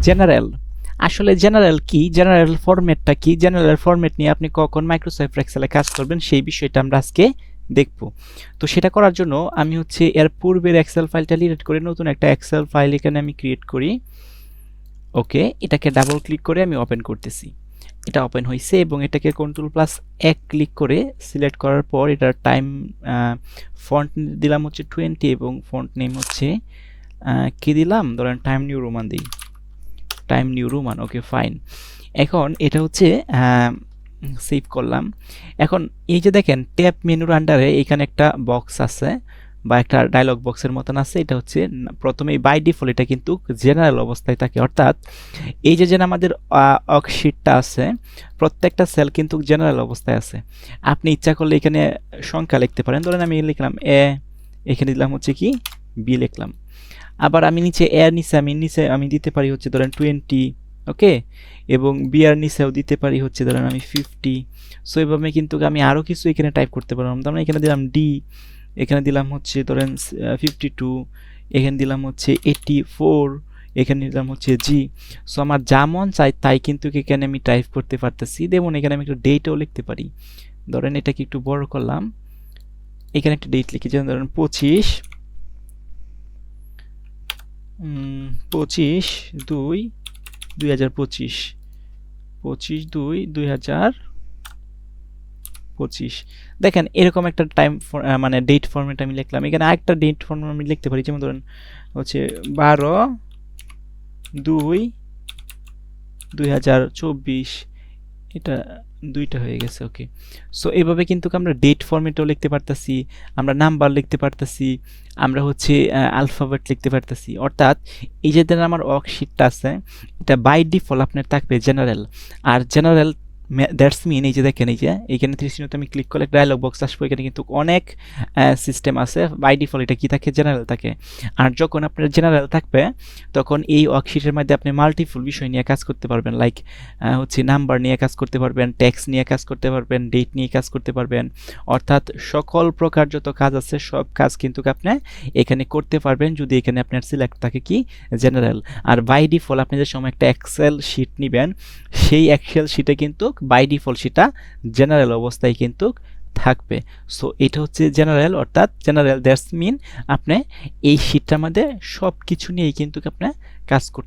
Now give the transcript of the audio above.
General, আসলে general কি, general ফরম্যাটটা কি, জেনারেল ফরম্যাট নিয়ে আপনি কখন মাইক্রোসফট এক্সেলে কাজ করবেন সেই বিষয়টা আমরা আজকে দেখব। তো সেটা করার জন্য আমি হচ্ছে এর পূর্বের এক্সেল ফাইলটা ডিলিট করে নতুন একটা এক্সেল ফাইল এখানে আমি ক্রিয়েট করি। ওকে, এটাকে ডাবল ক্লিক করে আমি ওপেন করতেছি। এটা ওপেন হয়েছে এবং এটাকে কন্ট্রোল+1 ক্লিক করে সিলেক্ট করার পর এটার টাইম ফন্ট দিলাম হচ্ছে 20 এবং ফন্ট নেম হচ্ছে কি দিলাম, ধরেন টাইম নিউ রোমান দিই, time new Roman. Okay fine. এখন এটা হচ্ছে সেভ করলাম। এখন এই যে দেখেন ট্যাব মেনুর আন্ডারে এখানে একটা বক্স আছে বা একটা ডায়লগ বক্সের মতন আছে, এটা হচ্ছে প্রথমেই বাই ডিফল্ট এটা কিন্তু জেনারেল অবস্থায় থাকে, অর্থাৎ এই যে আমাদের ওয়ার্কশিটটা আছে প্রত্যেকটা সেল কিন্তু জেনারেল অবস্থায় আছে। আপনি ইচ্ছা করলে এখানে সংখ্যা লিখতে পারেন, ধরেন আমি লিখলাম এ, এখানে দিলাম হচ্ছে কি বি লিখলাম। আবার আমি নিচে এর নিচে আমি দিতে পারি হচ্ছে ধরেন 20, ওকে, এবং বি আর নিচেও দিতে পারি হচ্ছে ধরেন আমি 50। সো এভাবে কিন্তু আমি আরও কিছু এখানে টাইপ করতে পারলাম, ধরেন এখানে দিলাম ডি, এখানে দিলাম হচ্ছে ধরেন 52, এখানে দিলাম হচ্ছে 84, এখানে দিলাম হচ্ছে জি। সো আমার যা মন চাই তাই কিন্তু এখানে আমি টাইপ করতে পারতেছি। যেমন এখানে আমি একটু ডেটও লিখতে পারি, ধরেন এটাকে একটু বড় করলাম, এখানে একটা ডেট লিখি, যেমন ধরেন 25/2/2025, 25/2/2025। দেখেন এরকম একটা টাইম মানে ডেট ফরম্যাট আমি লিখলাম। এখানে আরেকটা ডেট ফরম্যাট আমি লিখতে পারি, যেমন ধরেন হচ্ছে 12/2/2024, এটা দুইটা হয়ে গেছে। ওকে, সো এইভাবে কিন্তু আমরা ডেট ফরম্যাটেও লিখতে পারতেছি, আমরা নাম্বার লিখতে পারতেছি, আমরা হচ্ছে আলফাবেট লিখতে পারতেছি। অর্থাৎ এই যে আমার ওয়ার্কশিটটা আছে এটা বাই ডিফল্ট আপনার থাকবে জেনারেল। আর জেনারেল দ্যাটস মিন এই যে দেখেন এই যে এইখানে 30 মিনিট আমি ক্লিক করলে একটা ডায়লগ বক্স আসবে, এখানে কিন্তু অনেক সিস্টেম আছে। বাই ডিফল্ট এটা কি থাকে, জেনারেল থাকে। আর যখন আপনার জেনারেল থাকবে তখন এই ওয়ার্কশিটের মধ্যে আপনি মাল্টিপল বিষয় নিয়ে কাজ করতে পারবেন, লাইক হচ্ছে নাম্বার নিয়ে কাজ করতে পারবেন, টেক্সট নিয়ে কাজ করতে পারবেন, ডেট নিয়ে কাজ করতে পারবেন। অর্থাৎ সকল প্রকার যত কাজ আছে সব কাজ কিন্তু আপনি এখানে করতে পারবেন যদি এখানে আপনার সিলেক্ট থাকে কি জেনারেল। আর বাই ডিফল্ট আপনি যে সময় একটা এক্সেল শিট নেবেন সেই এক্সেল শিটে কিন্তু বাই ডিফল্ট সেটা জেনারেল অবস্থায় কিন্তু থাকবে। সো এটা হচ্ছে জেনারেল, অর্থাৎ জেনারেল দ্যাটস মিন আপনি এই শিটটার মধ্যে সব কিছু নিয়েই কিন্তু আপনি কাজ করতে